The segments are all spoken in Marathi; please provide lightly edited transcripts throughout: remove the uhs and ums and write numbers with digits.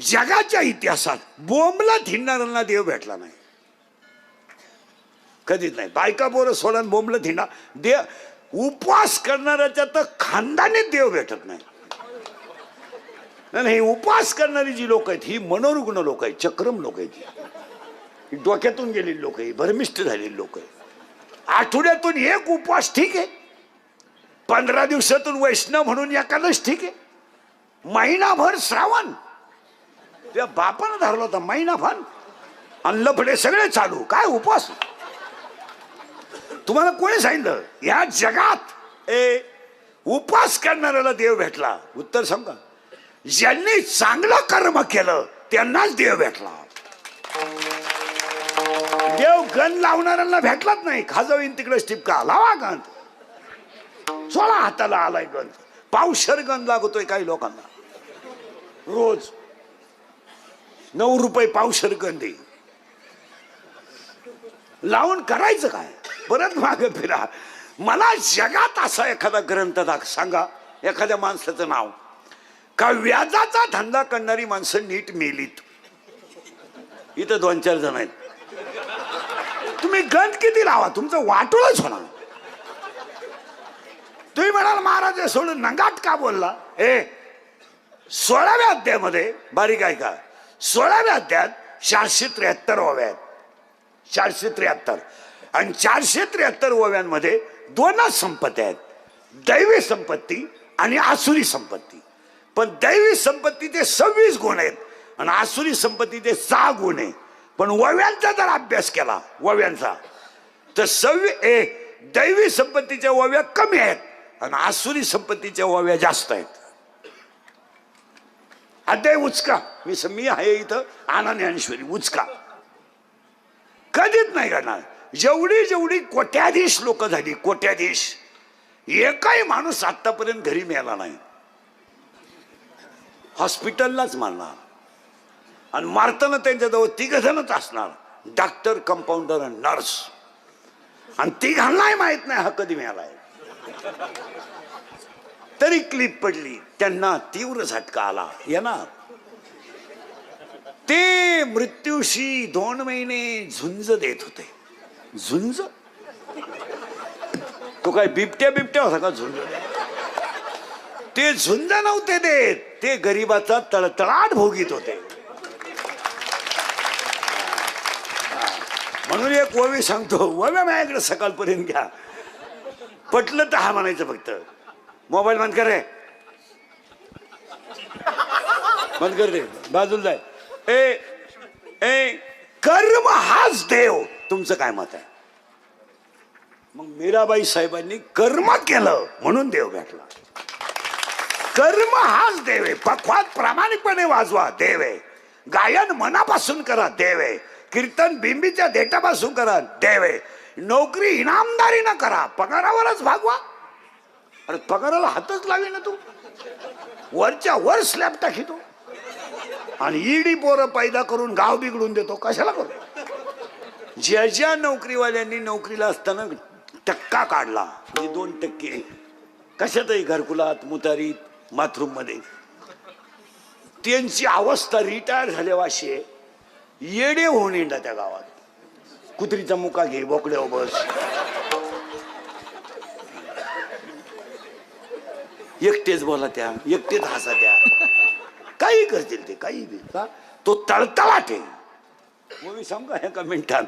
जगाच्या इतिहासात बोंबला थिंडणाऱ्यांना देव भेटला नाही, कधीच नाही. बायका पोरं सोडून बोंबला थिंडा देव, उपवास करणाऱ्याच्या तर खानदानीत देव भेटत नाही. नाही, उपवास करणारी जी लोक आहेत ही मनोरुग्ण लोक आहेत, चक्रम लोक आहेत, ही डोक्यातून गेलेली लोक आहे, भरमिष्ट झालेली लोक आहे. आठवड्यातून एक उपवास ठीक आहे, 15 दिवसातून वैष्णव म्हणून एकादश ठीक आहे, महिनाभर श्रावण त्या बापानं धरला होता, महिनाभर अनलफडे सगळे चालू, काय उपवास? तुम्हाला कोणी सांगितलं या जगात उपवास करणाऱ्याला देव भेटला? उत्तर सांगा, ज्यांनी चांगलं कर्म केलं त्यांनाच देव भेटला. देव गण लावणाऱ्यांना भेटलाच नाही. खाजवीन तिकडे टिपका लावा गंध, 16 हाताला आलाय गंध, पावशर गंध लागतोय काही लोकांना रोज. 9 रुपये पावशर गंधी लावून करायचं काय? परत मागे फिरा. मला जगात असा एखादा ग्रंथ सांगा, एखाद्या माणसाचं नाव का व्याजाचा धंदा करणारी माणसं नीट मेलीत. इथं 2-4 जण आहेत. तुम्ही गंध किती लावा तुमचं वाटोळच होणार. तुम्ही म्हणाल महाराज सोडून नंगाट का बोलला? 16व्या अध्यायामध्ये बारीक आहे का, 16व्या अध्यायात 473 ओव्या आहेत, 473. आणि 473 ओव्यांमध्ये 2च संपत्ती आहेत, दैवी संपत्ती आणि आसुरी संपत्ती. पण दैवी संपत्तीचे 26 गुण आहेत आणि आसुरी संपत्तीचे 6 गुण आहेत. पण ओव्यांचा जर अभ्यास केला ओव्यांचा तर दैवी संपत्तीच्या ओव्या कमी आहेत आणि आसुरी संपत्तीच्या ओव्या जास्त आहेत. अध्याय उचका, मी आहे इथं आनंद ज्ञानेश्वरी उचका, कधीच नाही करणार. जेवढी कोट्याधीश लोक झाली, कोट्याधीश, एकही माणूस आतापर्यंत घरी मिळाला नाही. हॉस्पिटललाच मारणार आणि मारताना त्यांच्याजवळ 3 जणच असणार, डॉक्टर, कंपाऊंडर आणि नर्स. आणि 3घांनाही माहित नाही हा कधी मिळालाय. तरी क्लिप पडली, त्यांना तीव्र झटका आला. येणार ते मृत्यूशी 2 महिने झुंज देत होते. झुंज? तो काय बिबट्या होता का झुंज? ते झुंज नव्हते देत, ते गरिबाचा तळतळाट भोगीत होते. म्हणून एक ओवी सांगतो, ओव्या माझ्याकडे सकाळपर्यंत घ्या, पटलं तर हा म्हणायचं फक्त. मोबाईल बंद कर रे, बंद कर रे, बाजूला जाय. कर्म हाच देव. तुमचं काय मत आहे? मग मीराबाई साहेबांनी कर्म केलं म्हणून देव भेटला. कर्म हाच देव आहे. पखवात प्रामाणिकपणे वाजवा, देव आहे. गायन मनापासून करा, देव आहे. कीर्तन बिंबीच्या देठापासून करा, देव आहे. नोकरी इनामदारी न करा, पगारावरच भागवा. अरे पगाराला हातच लावी ना तू, वरच्या वर स्लॅब टाकीतो आणि ईडी पोरं पैदा करून गाव बिघडून देतो. कशाला करू? ज्या नोकरीवाल्यांनी नोकरीला असताना टक्का काढला, म्हणजे 2% कशातही, घरकुलात, मुतारीत, बाथरूम मध्ये, त्यांची अवस्था रिटायर झाल्यावाशी आहे. येडे होऊन येणार त्या गावात. कुत्रीचा मुका घे, बोकड्या बस, एकटेच बोला त्या, एकटेच हसा त्या, काही करतील ते, काही बी. तो तळतळाट आहे. मग मी सांगा एका मिनिटात,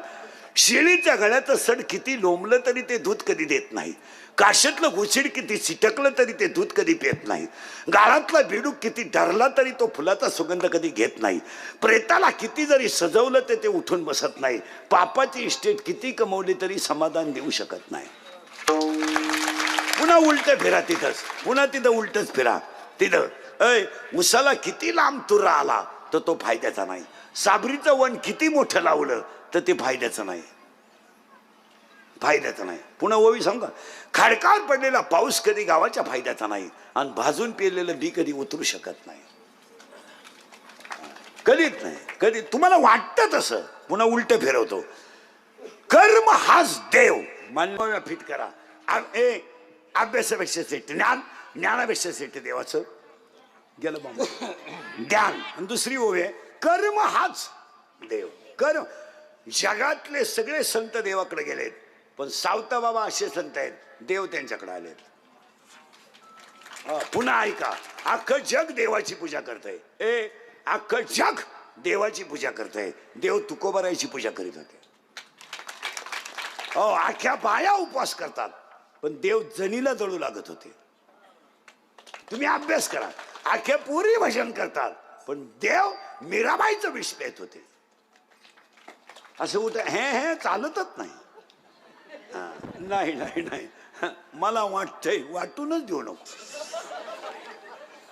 शेळीच्या गळ्याचं सड किती लोंबलं तरी ते दूध कधी देत नाही. काशातलं घुशीड किती चिटकलं तरी ते दूध कधी पित नाही. गाळातला बेडूक किती डरला तरी तो फुलाचा सुगंध कधी घेत नाही. प्रेताला किती जरी सजवलं तर ते उठून बसत नाही. पापाची इस्टेट किती कमवली तरी समाधान देऊ शकत नाही. पुन्हा उलट फिरा तिथंच, पुन्हा तिथं उलटच फिरा. तिथं उसाला किती लांब तुरा आला तर तो फायद्याचा नाही. साबरीचं वन किती मोठं लावलं तर ते फायद्याचं नाही, फायद्याचं नाही. पुन्हा ओवी सांगा, खडकावर पडलेला पाऊस कधी गावाच्या फायद्याचा नाही आणि भाजून पेरलेलं बी कधी उतरू शकत नाही, कधीच नाही. कधी तुम्हाला वाटतं तसं. पुन्हा उलट फिरवतो. कर्म हाच देव. मान्य फिट करा. अभ्यासापेक्षा श्रेष्ठ ज्ञान, ज्ञानापेक्षा श्रेष्ठ देवाचं गेलं बाबा. ध्यान. आणि दुसरी ओवी आहे कर्म हाच देव. कर्म. जगातले सगळे संत देवाकडे गेलेत, पण सावता बाबा असे संत आहेत देव त्यांच्याकडे आलेत. पुन्हा ऐका, अख्खं जग देवाची पूजा करतंय. अख्खं जग देवाची पूजा करतंय. देव तुकोबारायची पूजा करीत होते. अख्ख्या बाया उपवास करतात, पण देव जनीला जळू लागत होते. तुम्ही अभ्यास करा. अख्ख्या पुरी भजन करतात, पण देव मीराबाईचं विष पेत होते. असं उठ हे चालतच नाही. नाही नाही नाही, मला वाटतंय वाटूनच देऊ नको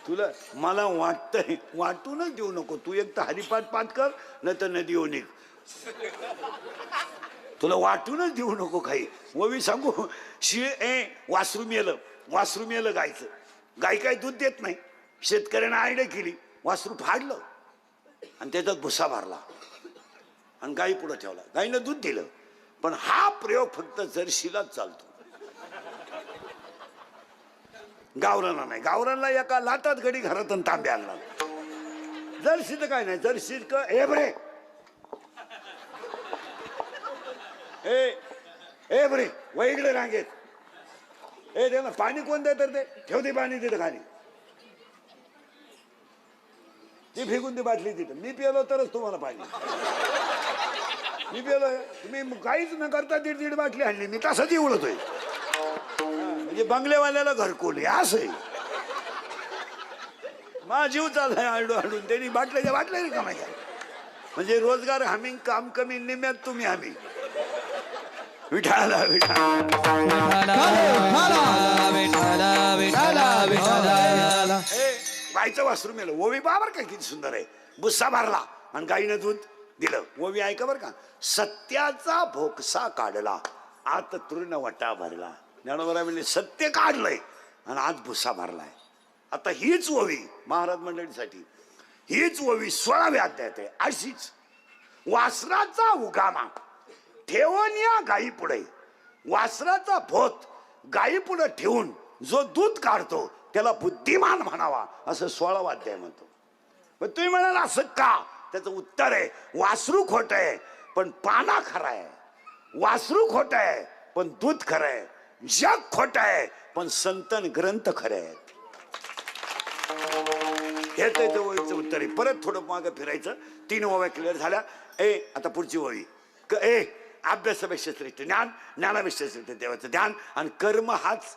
तुला. मला वाटतंय वाटूनच देऊ नको. तू एक तर हरिपाठ पाठ कर, नाही तर नदी येऊ निघ. तुला वाटूनच देऊ नको काही. ओवी सांगू, वासरू मेलं गायचं. गाय काय दूध देत नाही. शेतकऱ्यानं आयडिया केली, वासरू फाडलं आणि त्याच्यात भुसा भरला आणि गाई पुढे ठेवला. गाईनं दूध दिलं. पण हा प्रयोग फक्त जर्शीलाच चालतो, गावराना नाही. गावरानला एका लाटात घडी घरात तांबे आणला. जर्सी तर काय नाही. जर्सी ए बरे ए बरे वैगळे रांगेत. त्याला पाणी कोण देत ते ठेवते पाणी तिथं खाली. ती फेकून ती बाटली तिथं. मी पिलो तरच तुम्हाला पाणी. मी पिलो. तुम्ही काहीच न करता 1.5 बाटली आणली. मी तसंच उडतोय. म्हणजे बंगलेवाल्याला घरकुल असं आहे. माझा जीव चाललाय आडून. त्यांनी बाटल्या रे कमाई. म्हणजे रोजगार हमी, काम कमी, निम्यात तुम्ही हमी. विठाला गायचं वासरू मेलं. ओवी बाबर का किती सुंदर आहे. भुस्सा भरला आणि गाईनं दूध दिलं. ओवी ऐका बर का. सत्याचा भोकसा काढला, आत तृण वटा भरला. ज्ञानोबा म्हणजे सत्य काढलंय आणि आज भुस्सा भरलाय. आता हीच ओवी महाराज मंडळीसाठी, हीच ओवी 16व्या अध्यायात आहे. अशीच वासराचा उगामा ठेवून या गाई पुढे, वासराचा भोत गाई पुढे ठेवून जो दूध काढतो त्याला बुद्धिमान म्हणावा, असं 16वा अध्याय म्हणतो. पण तुम्ही म्हणाल असं का? त्याचं उत्तर आहे, वासरू खोट आहे पण पाना खरा आहे. वासरू खोट आहे पण दूध खरं आहे. जग खोट आहे पण संतन ग्रंथ खरे आहेत. हे त्याचं ओळीचं उत्तर आहे. परत थोडं मागं फिरायचं. 3 ओव्या क्लिअर झाल्या. आता पुढची ओळी. अभ्यासापेक्षा श्रेष्ठ ज्ञान, ज्ञानापेक्षा श्रेष्ठ देवाचं ध्यान, आणि कर्म हाच.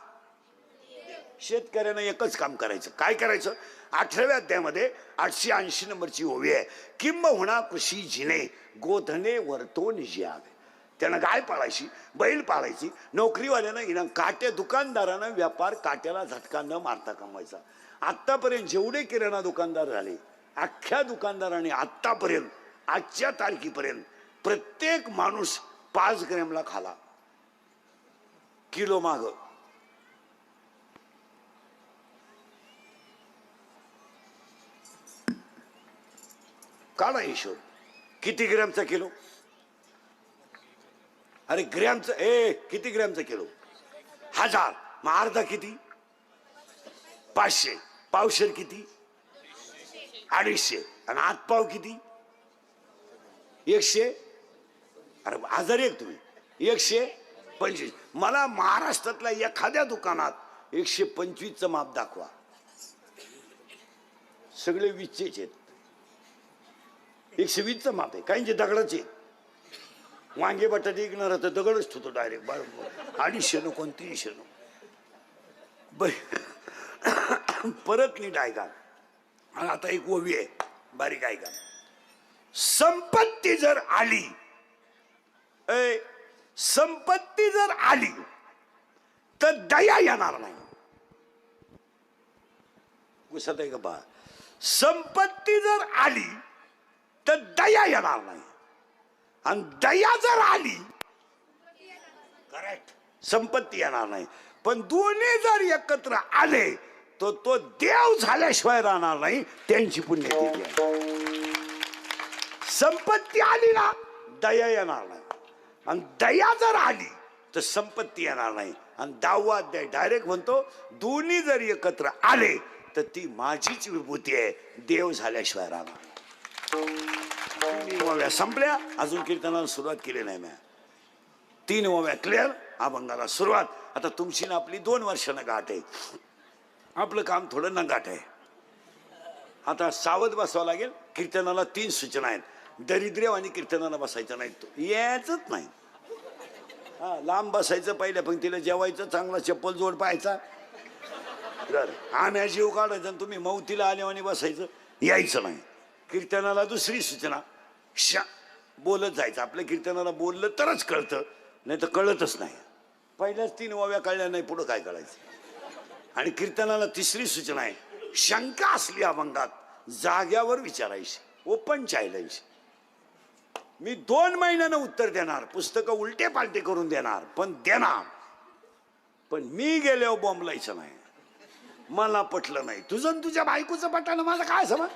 शेतकऱ्यानं एकच काम करायचं. काय करायचं? 18व्या अध्यायामध्ये 880 नंबरची ओवी आहे. किंबहुना कृषी जिने गोधने वर्तोन ज्यावे. त्यानं गाय पाळायची, बैल पाळायची. नोकरीवाल्यानं इनाम, दुकानदारानं व्यापार काट्याला झटका न मारता कमवायचा. आत्तापर्यंत जेवढे किराणा दुकानदार झाले, अख्ख्या दुकानदाराने आत्तापर्यंत आजच्या तारखेपर्यंत प्रत्येक माणूस 5 ग्रॅमला खाला. किलो माग काढा हिशोब. किती ग्रॅमचा किलो? अरे ग्रॅमचं किती ग्रॅमचा किलो? 1000. मग अर्धा किती? 500. पावशेर किती? 250. आणि आतपाव किती? 100. अरे 1001 तुम्ही 125. मला महाराष्ट्रातल्या एखाद्या दुकानात 125चं माप दाखवा. सगळे 20चेच आहेत. 120चं माप आहे. काहींचे दगडाचे. वांगे बटाटे विकणार तर दगडच ठेवतो डायरेक्ट. 250 नको 300 नको. परत नीट ऐका. आणि आता एक ओवी आहे, बारीक ऐका. संपत्ती जर आली, संपत्ती जर आली तर दया येणार नाही. घुसत आहे का बा? संपत्ती जर आली तर दया येणार नाही, आणि दया जर आली, करेक्ट, संपत्ती येणार नाही. पण दोन्ही जर एकत्र आले तर तो देव झाल्याशिवाय राहणार नाही. त्यांची पुण्यतिथी आहे. संपत्ती आली ना, दया येणार नाही, आणि दया जर आली तर संपत्ती येणार नाही. आणि 10वा अध्याय डायरेक्ट म्हणतो, दोन्ही जर एकत्र आले तर ती माझीच विभूती आहे, देव झाल्याशिवाय राहणार. 3 ओव्या संपल्या, अजून कीर्तनाला सुरुवात केली नाही. 3 ओव्या क्लिअर, अभंगाला सुरुवात. आता तुमची ना आपली 2 वर्षानं गाठ आहे, आपलं काम थोडं नगाट आहे. आता सावध बसावं लागेल. कीर्तनाला 3 सूचना आहेत. दरिद्र्य आणि कीर्तनाला बसायचं नाही, तो यायचंच नाही. हा, लांब बसायचं, पहिल्या पंक्तीला जेवायचं, चांगला चप्पल जोड पाहायचा, आम्ही जीव काढायचा, आणि तुम्ही मौतीला आले आणि बसायचं, यायचं नाही. कीर्तनाला दुसरी सूचना, बोलत जायचं. आपल्या कीर्तनाला बोललं तरच कळतं, नाही तर कळतच नाही. पहिल्याच 3 ओव्या कळल्या नाही, पुढं काय कळायचं. आणि कीर्तनाला तिसरी सूचना आहे, शंका असली अभंगात जाग्यावर विचारायची, ओपन चॅलेंज. मी 2 महिन्यानं उत्तर देणार, पुस्तकं उलटे पालटे करून देणार, पण देणार. पण मी गेल्यावर बोंबलायचं नाही. मला पटलं नाही, तुझं तुझ्या बायकोचं पटानं माझं काय समज.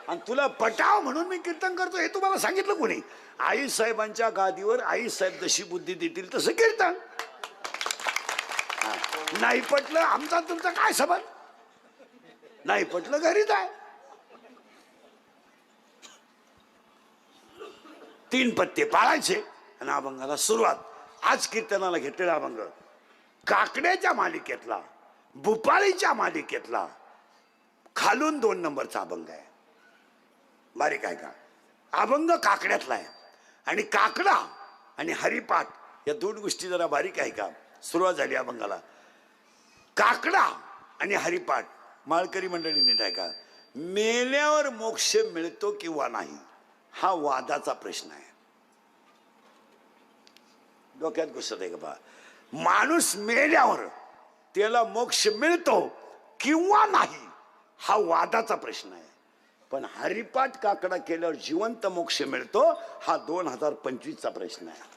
आणि तुला पटाव म्हणून मी कीर्तन करतो हे तुम्हाला सांगितलं कोणी? आई साहेबांच्या गादीवर आई साहेब जशी बुद्धी देतील तसं कीर्तन. नाही पटलं आमचा तुमचा काय समज, नाही पटलं घरी जाय. 3 पत्ते पाळायचे आणि अभंगाला सुरुवात. आज कीर्तनाला घेतलेला अभंग काकड्याच्या मालिकेतला, भुपाळीच्या मालिकेतला खालून 2 नंबरचा अभंग आहे. बारीक आहे का? अभंग काकड्यातला आहे. आणि काकडा आणि हरिपाठ या 2 गोष्टी जरा बारीक आहे का? सुरुवात झाली अभंगाला. काकडा आणि हरिपाठ, माळकरी मंडळींनी आहे का, मेल्यावर मोक्ष मिळतो किंवा नाही हा वादाचा प्रश्न आहे. डोक्यात घुसत आहे का बा? माणूस मेल्यावर त्याला मोक्ष मिळतो किंवा नाही हा वादाचा प्रश्न आहे. पण हरिपाठ काकडा केल्यावर जिवंत मोक्ष मिळतो हा 2025चा प्रश्न आहे.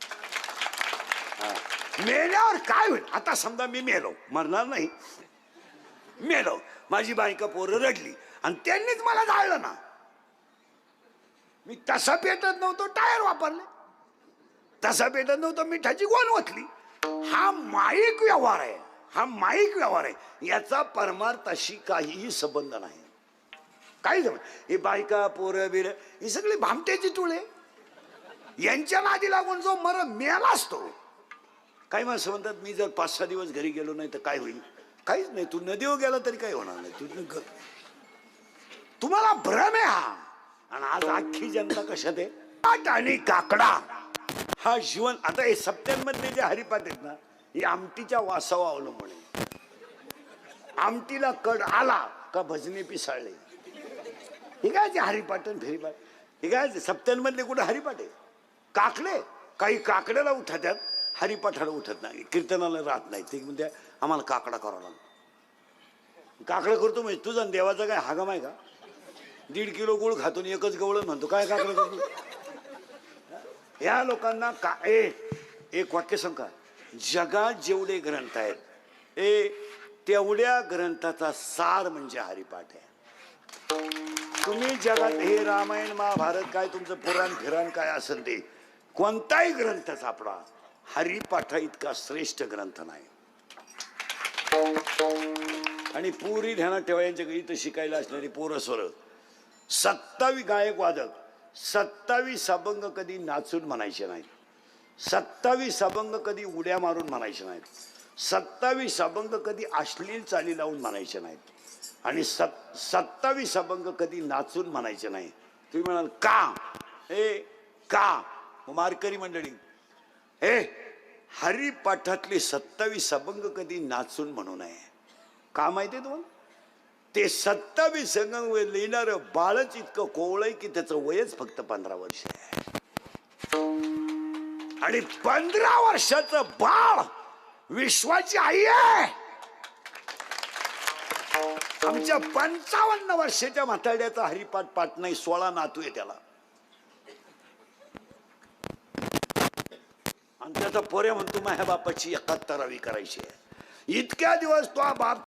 मेल्यावर काय होईल? आता समजा मी मेलो, मरणार नाही, मेलो, माझी बायका पोरं रडली आणि त्यांनीच मला जाळलं ना, मी तसा पेटत नव्हतो, टायर वापरले, तसा पेटत नव्हतं, मिठाची गोल ओतली. हा माईक व्यवहार आहे, हा माईक व्यवहार आहे. याचा परमार्थाशी काहीही संबंध नाही. काही जमत हे बायका पोरं बिर ही सगळी भामट्याची टोळे, यांच्या नादी लागून जो मेला असतो. काही माणसं म्हणतात मी जर 5-6 दिवस घरी गेलो नाही तर काय होईल? काहीच नाही, तू नदीवर गेला तरी काही होणार नाही. तुम्हाला भ्रम आहे हा. आणि आज अख्खी जनता कशात आहे? पाठ आणि काकडा हा जीवन. आता हे सप्त्यांमधले जे हरिपाठ आहेत ना, हे आमटीच्या वासावर अवलंबून आहे. आमटीला कड आला का भजने पिसाळले. हे काय ते हरिपाटन फेरीपाठ, हे काय सप्त्यांमधले कुठे हरिपाठ आहे? काकडे काही काकड्याला उठतात, हरिपाठाला उठत नाही, कीर्तनाला राहत नाही. ते म्हणजे आम्हाला काकडा करावा लागतो. काकडा करतो म्हणजे तुझा देवाचा काय हागम आहे का? 1.5 किलो गुळ खातो एकच गवळण म्हणतो, काय काकडा करतो? या लोकांना का एक वाक्य सांग का, जगात जेवढे ग्रंथ आहेत तेवढ्या ग्रंथाचा सार म्हणजे हरिपाठ आहे. तुम्ही जगात हे रामायण महाभारत काय तुमचं पुराण फिराण काय असेल ते कोणताही ग्रंथ सापडा, हरिपाठा इतका श्रेष्ठ ग्रंथ नाही. आणि पुरी ध्यानात ठेवा, यांच्या इथं शिकायला असणारी पोरं सोरं 27 गायक वादक 27 अभंग कधी नाचून म्हणायचे नाहीत, 27 अभंग कधी उड्या मारून म्हणायचे नाहीत, 27 अभंग कधी अश्लील चाली लावून म्हणायचे नाहीत, आणि 27 अभंग कधी नाचून म्हणायचे नाही. तुम्ही म्हणाल का? का मारकरी मंडळी, हरिपाठातले 27 अभंग कधी नाचून म्हणू नये. का माहिती आहे तुम्हाला? ते 27 अभंग लिहिणारं बाळच इतकं कोवळं आहे की त्याचं वयच फक्त 15 वर्ष आहे. आणि 15 वर्षाचं बाळ विश्वाची आई आहे. आमच्या 55 वर्षाच्या म्हाताड्याचा हरिपाठ पाठ नाही, 16 नातू आहे त्याला. आणि त्याचा पोरे म्हणतो माझ्या बापाची 71वी करायची आहे. इतक्या दिवस तो बाप